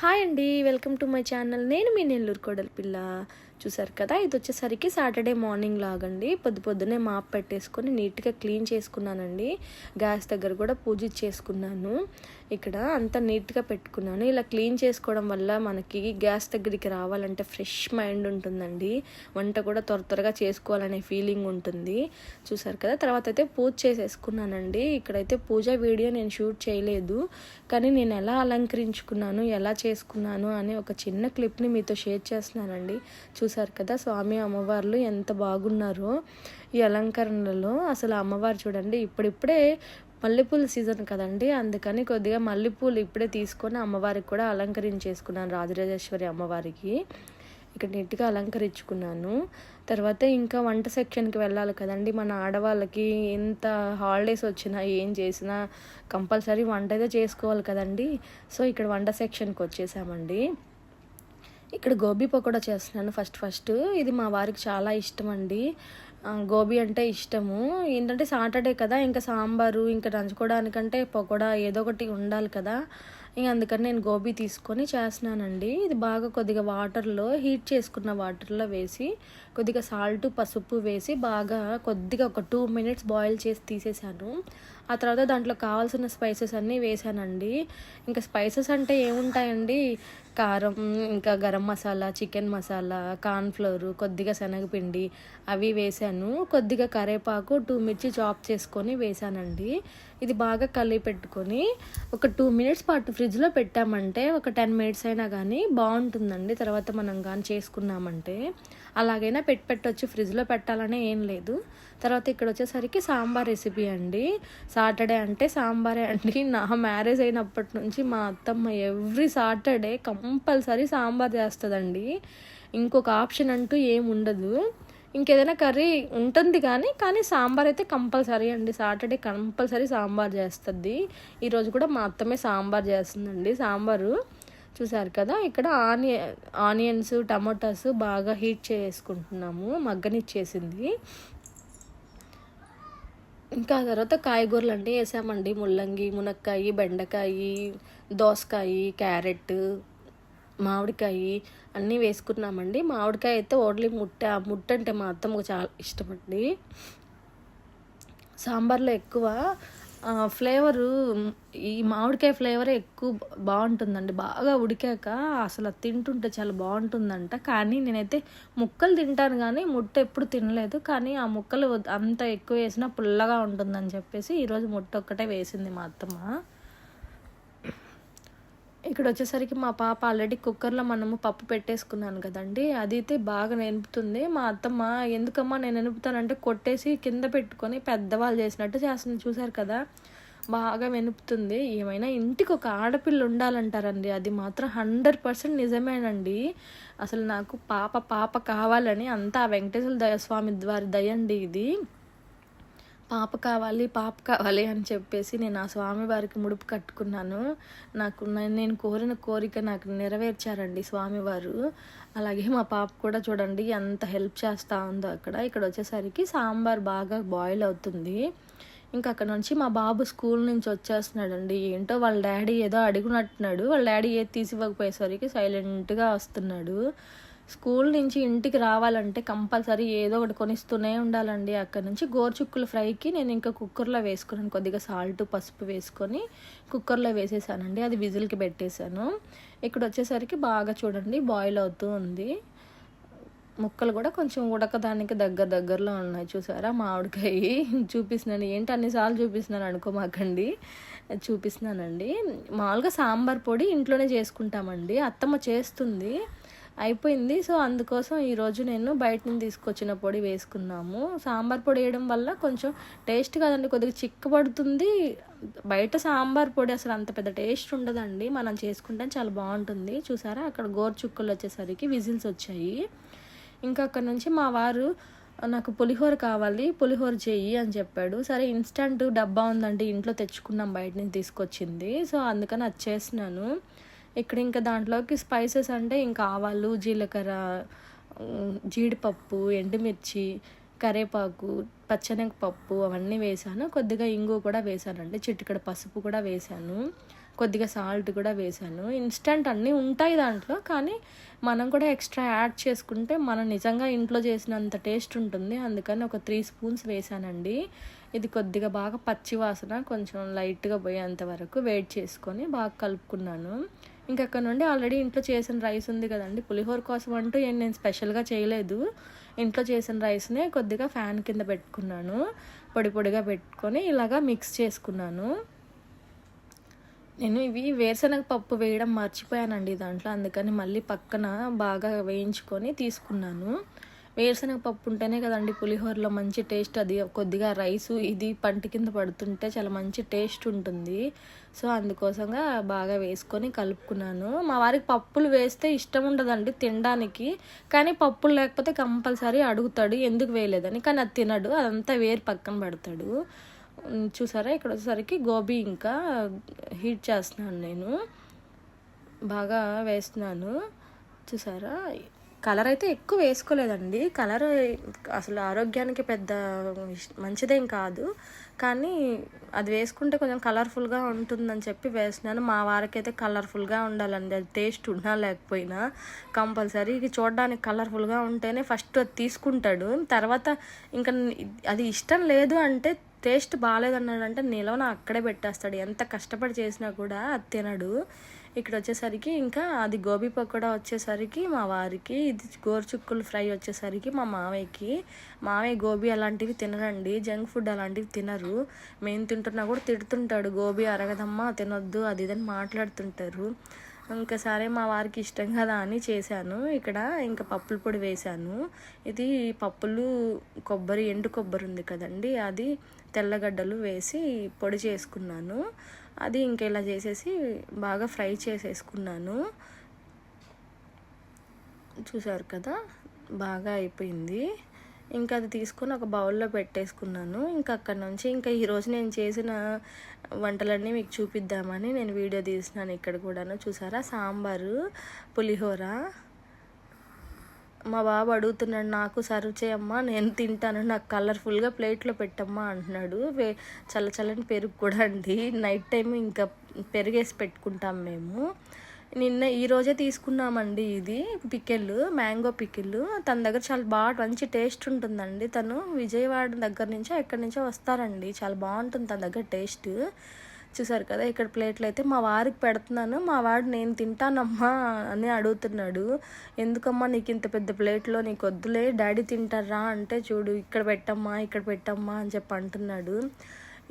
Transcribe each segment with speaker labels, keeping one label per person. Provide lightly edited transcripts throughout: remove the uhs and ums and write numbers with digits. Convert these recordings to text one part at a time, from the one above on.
Speaker 1: Hi అండి, welcome to my channel. నేను మీ నెల్లూరు కోడలి పిల్ల. చూసారు కదా, ఇది వచ్చేసరికి సాటర్డే మార్నింగ్ లాగండి. పొద్దున్నే మాప్ పెట్టేసుకొని నీట్గా క్లీన్ చేసుకున్నానండి. గ్యాస్ దగ్గర కూడా పూజ చేసుకున్నాను. ఇక్కడ అంతా నీట్గా పెట్టుకున్నాను. ఇలా క్లీన్ చేసుకోవడం వల్ల మనకి గ్యాస్ దగ్గరికి రావాలంటే ఫ్రెష్ మైండ్ ఉంటుందండి. వంట కూడా త్వరగా చేసుకోవాలనే ఫీలింగ్ ఉంటుంది. చూసారు కదా, తర్వాత అయితే పూజ చేసేసుకున్నానండి. ఇక్కడైతే పూజ వీడియో నేను షూట్ చేయలేదు, కానీ నేను ఎలా అలంకరించుకున్నాను, ఎలా చేసుకున్నాను అని ఒక చిన్న క్లిప్ని మీతో షేర్ చేస్తున్నానండి. చూసారు కదా, స్వామి అమ్మవార్లు ఎంత బాగున్నారో ఈ అలంకరణలో. అసలు అమ్మవారు చూడండి, ఇప్పుడిప్పుడే మల్లెపూల సీజన్ కదండి, అందుకని కొద్దిగా మల్లెపూలు ఇప్పుడే తీసుకొని అమ్మవారికి కూడా అలంకరించేసుకున్నాను. రాజరాజేశ్వరి అమ్మవారికి ఇక్కడ నీట్గా అలంకరించుకున్నాను. తర్వాత ఇంకా వంట సెక్షన్కి వెళ్ళాలి కదండి. మన ఆడవాళ్ళకి ఎంత హాలిడేస్ వచ్చినా ఏం చేసినా కంపల్సరీ వంట అయితే చేసుకోవాలి కదండి. సో ఇక్కడ వంట సెక్షన్కి వచ్చేసామండి. ఇక్కడ గోబీ పకోడా చేస్తున్నాను. ఫస్ట్ ఇది మా వారికి చాలా ఇష్టం అండి. గోబీ అంటే ఇష్టము. ఏంటంటే సాటర్డే కదా, ఇంకా సాంబారు ఇంకా నంచుకోవడానికంటే పకోడా ఏదో ఒకటి ఉండాలి కదా. ఇంక అందుకని నేను గోబీ తీసుకొని చేస్తున్నానండి. ఇది బాగా కొద్దిగా వాటర్లో హీట్ చేసుకున్న వాటర్లో వేసి కొద్దిగా సాల్ట్ పసుపు వేసి బాగా కొద్దిగా ఒక 2 minutes బాయిల్ చేసి తీసేసాను. ఆ తర్వాత దాంట్లో కావాల్సిన స్పైసెస్ అన్నీ వేసానండి. ఇంకా స్పైసెస్ అంటే ఏముంటాయండి, కారం, ఇంకా గరం మసాలా, చికెన్ మసాలా, కార్న్ఫ్లోరు, కొద్దిగా శనగపిండి అవి వేసాను. కొద్దిగా కరివేపాకు, 2 మిర్చి చాప్ చేసుకొని వేసానండి. ఇది బాగా కలిపి పెట్టుకొని ఒక 2 minutes పాటు ఫ్రిడ్జ్లో పెట్టామంటే ఒక 10 minutes అయినా కానీ బాగుంటుందండి. తర్వాత మనం కానీ చేసుకున్నామంటే అలాగైనా పెట్టొచ్చు, ఫ్రిడ్జ్లో పెట్టాలనే ఏం లేదు. తర్వాత ఇక్కడ వచ్చేసరికి సాంబార్ రెసిపీ అండి. సాటర్డే అంటే సాంబారే అండి. నా మ్యారేజ్ అయినప్పటి నుంచి మా అత్తమ్మ ఎవ్రీ సాటర్డే కంపల్సరీ సాంబార్ చేస్తుందండి. ఇంకొక ఆప్షన్ అంటూ ఏం ఉండదు. ఇంకేదైనా కర్రీ ఉంటుంది కానీ సాంబార్ అయితే కంపల్సరీ అండి. సాటర్డే కంపల్సరీ సాంబార్ చేస్తుంది. ఈరోజు కూడా మా అత్తమ్మే సాంబార్ చేస్తుందండి. సాంబారు చూసారు కదా, ఇక్కడ ఆనియన్స్ టమాటాస్ బాగా హీట్ చేసుకుంటున్నాము, మగ్గనిచ్చేసింది. ఇంకా తర్వాత కాయగూరలు అంటే వేసామండి. ముల్లంగి, మునక్కాయ, బెండకాయ, దోసకాయ, క్యారెట్, మామిడికాయ అన్నీ వేసుకున్నామండి. మామిడికాయ అయితే ఓన్లీ ముట్ట అంటే మా అత్తమ్మకు చాలా ఇష్టమండి. సాంబార్లో ఎక్కువ ఫ్లేవరు, ఈ మామిడికాయ ఫ్లేవరే ఎక్కువ బాగుంటుందండి. బాగా ఉడికాక అసలు తింటుంటే చాలా బాగుంటుందంట. కానీ నేనైతే ముక్కలు తింటాను కానీ ముట్ట ఎప్పుడు తినలేదు. కానీ ఆ ముక్కలు అంత ఎక్కువ వేసినా పుల్లగా ఉంటుందని చెప్పేసి ఈరోజు ముట్ట ఒక్కటే వేసింది మా అత్తమ్మ. ఇక్కడ వచ్చేసరికి మా పాప ఆల్రెడీ కుక్కర్లో మనము పప్పు పెట్టేసుకున్నాను కదండి, అది అయితే బాగా నెనుపుతుంది. మా అత్తమ్మ ఎందుకమ్మా నేను నెనుపుతానంటే కొట్టేసి కింద పెట్టుకొని పెద్దవాళ్ళు చేసినట్టు చేస్తుంది. చూసారు కదా, బాగా వెనుపుతుంది. ఏమైనా ఇంటికి ఒక ఆడపిల్ల ఉండాలంటారండి, అది మాత్రం 100% నిజమేనండి. అసలు నాకు పాప కావాలని అంతా వెంకటేశ్వర స్వామి వారి దయండి ఇది. పాప కావాలి అని చెప్పేసి నేను ఆ స్వామివారికి ముడుపు కట్టుకున్నాను. నేను కోరిన కోరిక నాకు నెరవేర్చారండి స్వామివారు. అలాగే మా పాప కూడా చూడండి ఎంత హెల్ప్ చేస్తూ ఉందో అక్కడ. ఇక్కడ వచ్చేసరికి సాంబార్ బాగా బాయిల్ అవుతుంది. ఇంకా అక్కడ నుంచి మా బాబు స్కూల్ నుంచి వచ్చేస్తున్నాడండి. ఏంటో వాళ్ళ డాడీ ఏదో అడుగునట్టున్నాడు. వాళ్ళ డాడీ ఏది తీసివ్వకపోయేసరికి సైలెంట్గా వస్తున్నాడు. స్కూల్ నుంచి ఇంటికి రావాలంటే కంపల్సరీ ఏదో ఒకటి కొనిస్తూనే ఉండాలండి. అక్కడ నుంచి గోరుచుక్కుల ఫ్రైకి నేను ఇంకా కుక్కర్లో వేసుకున్నాను. కొద్దిగా సాల్ట్ పసుపు వేసుకొని కుక్కర్లో వేసేసానండి. అది విజిల్కి పెట్టేశాను. ఇక్కడ వచ్చేసరికి బాగా చూడండి బాయిల్ అవుతూ ఉంది. ముక్కలు కూడా కొంచెం ఉడకదానికి దగ్గరలో ఉన్నాయి. చూసారా, మామిడికాయ చూపిస్తున్నాను. ఏంటి అన్నిసార్లు చూపిస్తున్నాను అనుకోమాకండి, చూపిస్తున్నానండి. మామూలుగా సాంబార్ పొడి ఇంట్లోనే చేసుకుంటామండి, అత్తమ్మ చేస్తుంది, అయిపోయింది. సో అందుకోసం ఈరోజు నేను బయట నుంచి తీసుకొచ్చిన పొడి వేసుకున్నాము. సాంబార్ పొడి వేయడం వల్ల కొంచెం టేస్ట్ కాదండి, కొద్దిగా చిక్కబడుతుంది. బయట సాంబార్ పొడి అసలు అంత పెద్ద టేస్ట్ ఉండదండి, మనం చేసుకుంటే చాలా బాగుంటుంది. చూసారా, అక్కడ గోరుచుక్కలు వచ్చేసరికి విజిల్స్ వచ్చాయి. ఇంకా అక్కడ నుంచి మా వారు నాకు పులిహోర కావాలి, పులిహోర చెయ్యి అని చెప్పాడు. సరే ఇన్స్టంట్ డబ్బా ఉందండి ఇంట్లో, తెచ్చుకున్నాం, బయట నుంచి తీసుకొచ్చింది. సో అందుకని అది చేస్తున్నాను. ఇక్కడ ఇంకా దాంట్లోకి స్పైసెస్ అంటే ఇంకా ఆవాలు, జీలకర్ర, జీడిపప్పు, ఎండుమిర్చి, కరివేపాకు, పచ్చనగపప్పు అవన్నీ వేసాను. కొద్దిగా ఇంగు కూడా వేసానండి, చిటికెడు పసుపు కూడా వేసాను. కొద్దిగా సాల్ట్ కూడా వేసాను. ఇన్స్టంట్ అన్నీ ఉంటాయి దాంట్లో, కానీ మనం కూడా ఎక్స్ట్రా యాడ్ చేసుకుంటే మనం నిజంగా ఇంట్లో చేసినంత టేస్ట్ ఉంటుంది. అందుకని ఒక 3 స్పూన్స్ వేసానండి. ఇది కొద్దిగా బాగా పచ్చి వాసన కొంచెం లైట్గా పోయేంత వరకు వెయిట్ చేసుకొని బాగా కలుపుకున్నాను. ఇంకా అక్కడ నుండి ఆల్రెడీ ఇంట్లో చేసిన రైస్ ఉంది కదండి, పులిహోర కోసం అంటూ ఏం నేను స్పెషల్గా చేయలేదు. ఇంట్లో చేసిన రైస్నే కొద్దిగా ఫ్యాన్ కింద పెట్టుకున్నాను, పొడి పొడిగా పెట్టుకొని ఇలాగా మిక్స్ చేసుకున్నాను. నేను ఇవి వేరుశనగ పప్పు వేయడం మర్చిపోయానండి దాంట్లో, అందుకని మళ్ళీ పక్కన బాగా వేయించుకొని తీసుకున్నాను. వేరుశనగ పప్పు ఉంటేనే కదండి పులిహోరలో మంచి టేస్ట్. అది కొద్దిగా రైసు ఇది పంటి కింద పడుతుంటే చాలా మంచి టేస్ట్ ఉంటుంది. సో అందుకోసంగా బాగా వేసుకొని కలుపుకున్నాను. మా వారికి పప్పులు వేస్తే ఇష్టం ఉండదండి తినడానికి, కానీ పప్పులు లేకపోతే కంపల్సరీ అడుగుతాడు ఎందుకు వేయలేదని, కానీ అది తినడు, అదంతా వేరు పక్కన పెడతాడు. చూసారా ఇక్కడ వచ్చేసరికి గోబీ ఇంకా హీట్ చేస్తున్నాను, నేను బాగా వేస్తున్నాను. చూసారా కలర్ అయితే ఎక్కువ వేసుకోలేదండి, కలర్ అసలు ఆరోగ్యానికి పెద్ద మంచిదేం కాదు, కానీ అది వేసుకుంటే కొంచెం కలర్ఫుల్గా ఉంటుందని చెప్పి వేస్తున్నాను. మా వారికి అయితే కలర్ఫుల్గా ఉండాలండి, అది టేస్ట్ ఉన్నా లేకపోయినా కంపల్సరీ చూడడానికి కలర్ఫుల్గా ఉంటేనే ఫస్ట్ అది తీసుకుంటాడు. తర్వాత ఇంకా అది ఇష్టం లేదు అంటే, టేస్ట్ బాగాలేదన్నాడు అంటే నిలవన అక్కడే పెట్టేస్తాడు, ఎంత కష్టపడి చేసినా కూడా అది తినడు. ఇక్కడ వచ్చేసరికి ఇంకా అది గోబీ పకోడా వచ్చేసరికి మా వారికి, ఇది గోరుచుక్కులు ఫ్రై వచ్చేసరికి మా మావయ్య గోబీ అలాంటివి తినరండి, జంక్ ఫుడ్ అలాంటివి తినరు. మేము తింటున్నా కూడా తిడుతుంటాడు, గోబీ అరగదమ్మా తినొద్దు అది ఇదని మాట్లాడుతుంటారు. ఇంకా సరే మా వారికి ఇష్టం కదా అని చేశాను. ఇక్కడ ఇంకా పప్పుల పొడి వేశాను. ఇది పప్పులు ఎండు కొబ్బరి ఉంది కదండి, అది తెల్లగడ్డలు వేసి పొడి చేసుకున్నాను. అది ఇంకా ఇలా చేసేసి బాగా ఫ్రై చేసేసుకున్నాను. చూసారు కదా బాగా అయిపోయింది. ఇంకా అది తీసుకొని ఒక బౌల్లో పెట్టేసుకున్నాను. ఇంకా అక్కడ నుంచి ఇంకా ఈరోజు నేను చేసిన వంటలన్నీ మీకు చూపిద్దామని నేను వీడియో తీసినాను. ఇక్కడ కూడాను చూసారా సాంబారు, పులిహోర. మా బాబు అడుగుతున్నాడు, నాకు సర్వ్ చేయమ్మా నేను తింటాను, నాకు కలర్ఫుల్గా ప్లేట్లో పెట్టమ్మా అంటున్నాడు. చల్లని పెరుగు కూడా అండి, నైట్ టైం ఇంకా పెరుగేసి పెట్టుకుంటాం మేము. ఈరోజే తీసుకున్నామండి ఇది పికిల్, మ్యాంగో పికిల్. తన దగ్గర చాలా బాగా మంచి టేస్ట్ ఉంటుందండి. తను విజయవాడ దగ్గర నుంచో ఎక్కడి నుంచో వస్తారండి, చాలా బాగుంటుంది తన దగ్గర టేస్ట్. చూసారు కదా ఇక్కడ ప్లేట్లు అయితే మా వారికి పెడుతున్నాను. మా వాడు నేను తింటానమ్మా అని అడుగుతున్నాడు. ఎందుకమ్మా నీకు ఇంత పెద్ద ప్లేట్లో, నీకు వద్దులే డాడీ తింటారా అంటే, చూడు ఇక్కడ పెట్టమ్మా అని చెప్పి అంటున్నాడు.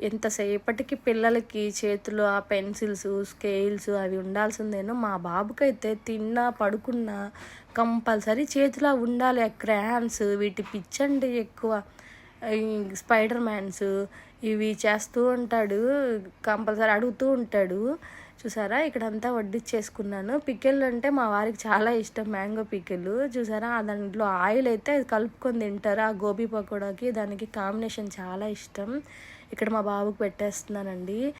Speaker 1: ఎంతసేపటికి పిల్లలకి చేతిలో ఆ పెన్సిల్స్, స్కేల్స్ అవి ఉండాల్సిందేనో, మా బాబుకైతే తిన్నా పడుకున్నా కంపల్సరీ చేతిలో ఉండాలి. క్రేయాన్స్ వీటి పిచ్చండి ఎక్కువ, స్పైడర్ మ్యాన్స్ ఇవి చేస్తూ ఉంటాడు, కంపల్సరీ అడుగుతూ ఉంటాడు. చూసారా ఇక్కడంతా వడ్డిచ్చేసుకున్నాను. పికిల్ అంటే మా వారికి చాలా ఇష్టం, మ్యాంగో పికిల్. చూసారా దాంట్లో ఆయిల్ అయితే అది కలుపుకొని తింటారు, ఆ గోబీ పకోడాకి దానికి కాంబినేషన్ చాలా ఇష్టం. ఇక్కడ మా బాబుకి పెట్టేస్తున్నానండి.